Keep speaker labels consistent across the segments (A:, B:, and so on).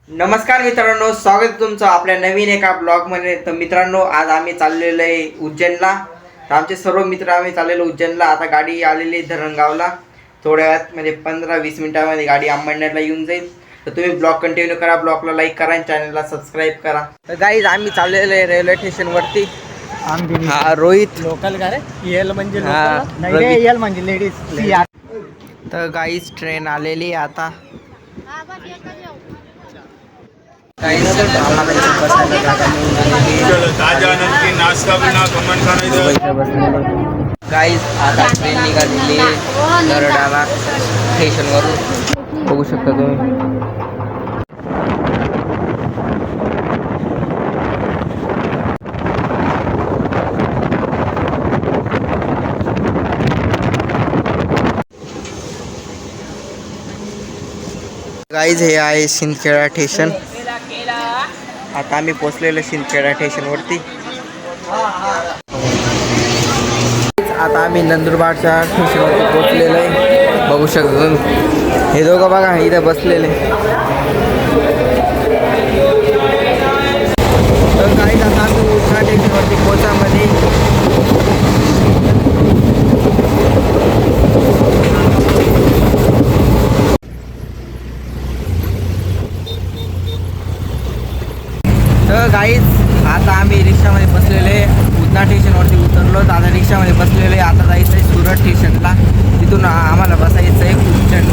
A: नमस्कार मित्रांनो, स्वागत आहे तुमचं आपल्या नवीन एका ब्लॉगमध्ये। तर मित्रांनो, आज आम्ही चाललेलो आहे उज्जैनला। तर आमचे सर्व मित्र आम्ही चाललेलो उज्जैनला। आता गाडी आलेली धरणगावला, थोड्या वेळात म्हणजे 15-20 मिनिटांमध्ये गाडी अंबरनाथला येऊन जाईल। तर तुम्ही ब्लॉग कंटिन्यू करा, ब्लॉगला लाईक करा आणि चॅनलला सबस्क्राईब करा। तर गाईज आम्ही चाललेलो आहे रेल्वे स्टेशनवरती। हा रोहित
B: लोकल का रे? एल म्हणजे
A: हा,
B: लोकल नाही
A: रवी.
B: रे, एल म्हणजे लेडीज।
A: तर गाईज ट्रेन आलेली आहे आता। गाईज आता ट्रेन निघालेली दरडाला स्टेशनवरून, बघू शकता तुम्ही। गाईज हे आहे शिंदखेडा स्टेशन। आता आम्ही पोचलेलो शिंदखेडा स्टेशनवरती। आता आम्ही नंदुरबारच्या स्टेशनवरती पोचलेलो आहे, बघू शकता तुम्ही। हे दोघं बघा इथं बसलेले। तर गाईज आता आम्ही उठा स्टेशनवरती पोचामध्ये। तर गाईज आता आम्ही रिक्षामध्ये बसलेले, उधना स्टेशनवरती उतरलो। आता रिक्षामध्ये बसलेले, आता जायचं आहे सुरत स्टेशनला, तिथून आम्हाला बसायचं आहे उज्जैन।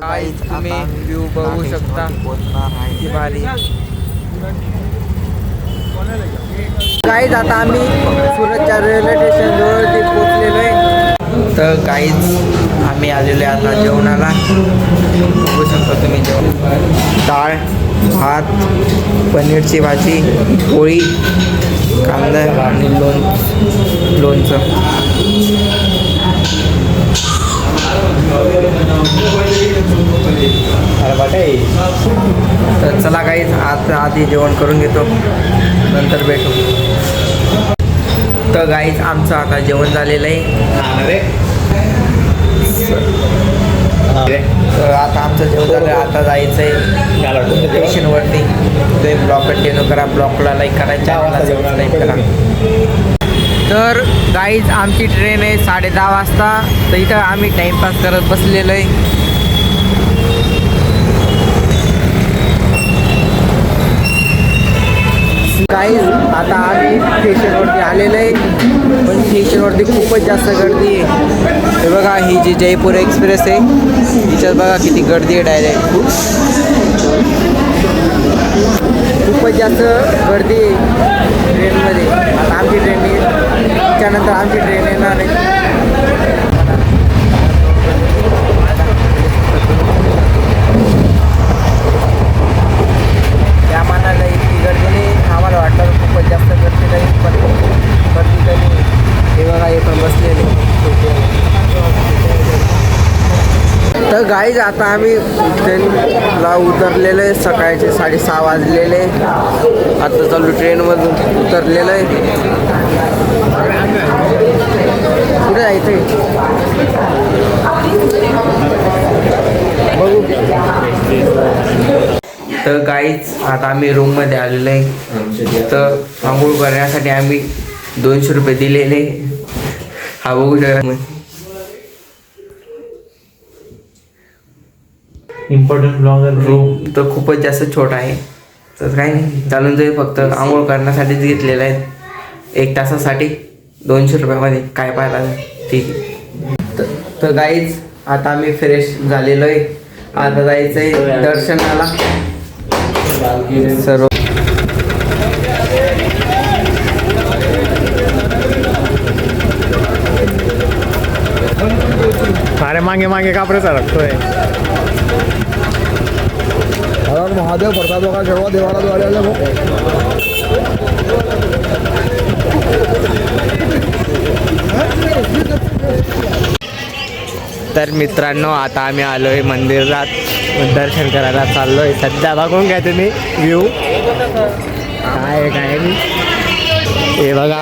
A: गाईज तुम्ही व्ह्यू बघू शकता किती भारी। गाईज आता आम्ही सुरतच्या रेल्वे स्टेशन जवळती पोचलेलो आहे। तर गाईज आम्ही आलेलो आहे आता जेवणाला, बघू शकता तुम्ही। जेवण डाळ भात, पनीरची भाजी, पोळी, कांदा आणि लोणचं। तर चला गाईज आता आधी जेवण करून घेतो, नंतर भेटू। तर गाईज आमचं आता जेवण झालेलं आहे। तर आता आमचं जेवण झालं, आता जायचं आहे स्टेशनवरती। तुम्ही ब्लॉग कंटिन्यू करा, ब्लॉगला लाईक करा, चॅनलला सबस्क्राईब करा। तर गाईज आमची ट्रेन आहे 10:30 वाजता। तर इथं आम्ही टाईमपास करत बसलेलो आहे। गाईज आता आम्ही स्टेशनवरती आलेलो आहे, पण स्टेशनवरती खूपच जास्त गर्दी आहे। हे बघा, ही जी जयपूर एक्सप्रेस आहे, तिच्यात बघा किती गर्दी आहे। डायरेक्ट खूपच जास्त गर्दी आहे ट्रेनमध्ये। आता आमची ट्रेन येईल, त्याच्यानंतर आमची ट्रेन येणार आहे। त्या मानाला इतकी गर्दी नाही, आम्हाला वाटलं खूपच जास्त गर्दी नाही, पण गर्दी कमी। हे बघा, हे पण बसलेले। तर गाईज आता आम्ही ट्रेनला उतरलेलो आहे, सकाळचे 6:30 वाजलेले। आता चालू ट्रेनमधून उतरलेलं आहे। कुठे जायचं आहे बघू। तर गाईज आता आम्ही रूममध्ये आलेलो आहे। तर आंघोळ करण्यासाठी आम्ही 200 रुपये दिलेले। हा बघू शकता,
B: इम्पॉर्टंट ब्लॉगर
A: रूम तर खूपच जास्त छोटा आहे। तर काही नाही, चालून जाईल, फक्त आंघोळ करण्यासाठीच घेतलेलं आहे। 1 तासासाठी 200 रुपयामध्ये काय पाहायला, ठीक आहे। तर गाईज आता आम्ही फ्रेश झालेलो आहे, आता जायचं आहे दर्शनाला सर्व।
B: अरे मागे मागे कापरे सरकतोय।
C: महादेव प्रसाद वगैरह ठेवा देवाला द्वाराला
B: तर मित्रांनो, आता आम्ही आलोय मंदिरात, दर्शन करायला चाललोय। सध्या बघून घ्या तुम्ही व्ह्यू काय काय। हे बघा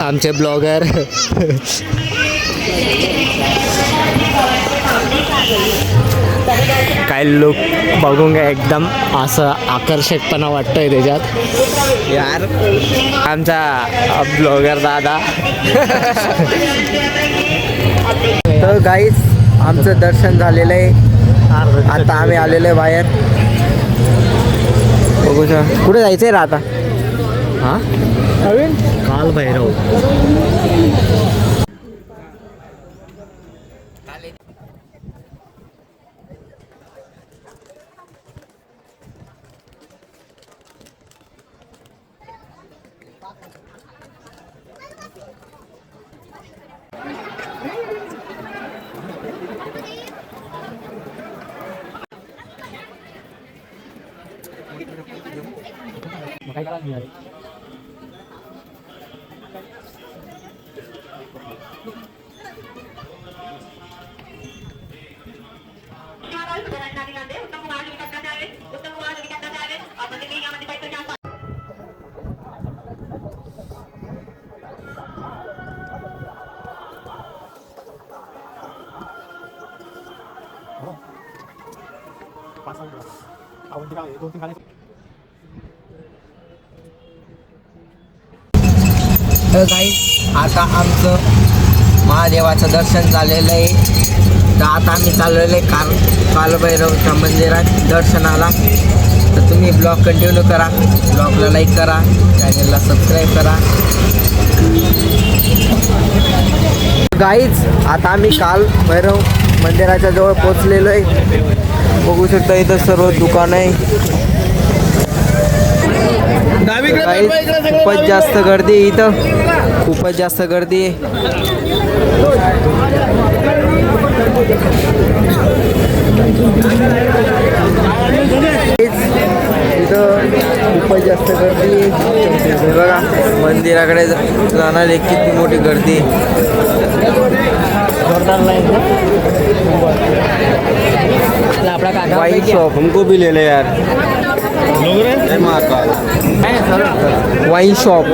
B: आमचे ब्लॉगर। काय लुक बघून घ्या, एकदम असं आकर्षकपणा वाटतोय त्याच्यात यार. आमचा ब्लॉगर दादा.
A: तर गाईज आमचं दर्शन झालेलं आहे. आता आम्ही आलेलो आहे बाहेर. बघू शकता. कुठे जायचं आहे रे आता?
B: हां काल भैरव. काय करायला
A: तर गाईज आता आमचं महादेवाचं दर्शन झालेलं आहे. तर आता आम्ही चाललेलो आहे कालभैरवच्या मंदिरात दर्शनाला. तर तुम्ही ब्लॉग कंटिन्यू करा, ब्लॉगला लाईक करा, चॅनलला सबस्क्राईब करा. गाईज आता आम्ही कालभैरव मंदिराच्या जवळ पोचलेलो आहे. बघू शकता इथं सर्व दुकान आहे. खूपच जास्त गर्दी आहे इथं, खूपच जास्त गर्दी आहे. इथं खूपच जास्त गर्दी आहे. हे बघा मंदिराकडे जाणारी किती मोठी गर्दी आहे. वाईन शॉप
B: हमको भी ले ले यार.
A: Wine shop.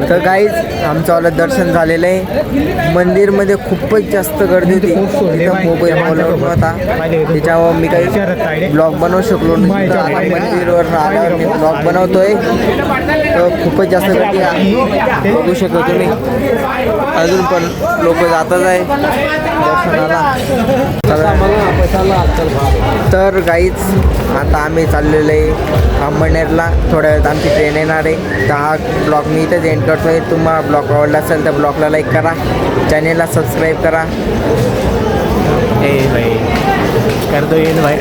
A: तर गाईज आमचं वालं दर्शन झालेलं आहे. मंदिरमध्ये खूपच जास्त गर्दी होती. तिथं मोबाईल अलाउड नव्हता, त्याच्यावर मी काही ब्लॉग बनवू शकलो नाही. तर आता मंदिरवर आल्यावर मी ब्लॉग बनवतोय. तर खूपच जास्त गर्दी आहे, बघू शकतो तुम्ही. अजून पण लोक जातच आहे दर्शनाला. तर गाईज आता आम्ही चाललेलो आहे अंबरनेरला. थोड्या वेळात आमची ट्रेन येणार आहे. तर हा ब्लॉग मी इथंच एंड करतो आहे. तुम्हाला ब्लॉग आवडला असेल तर ब्लॉगला लाईक करा, चॅनेलला सबस्क्राईब करा.
B: ए भाई कर दो ये भाई.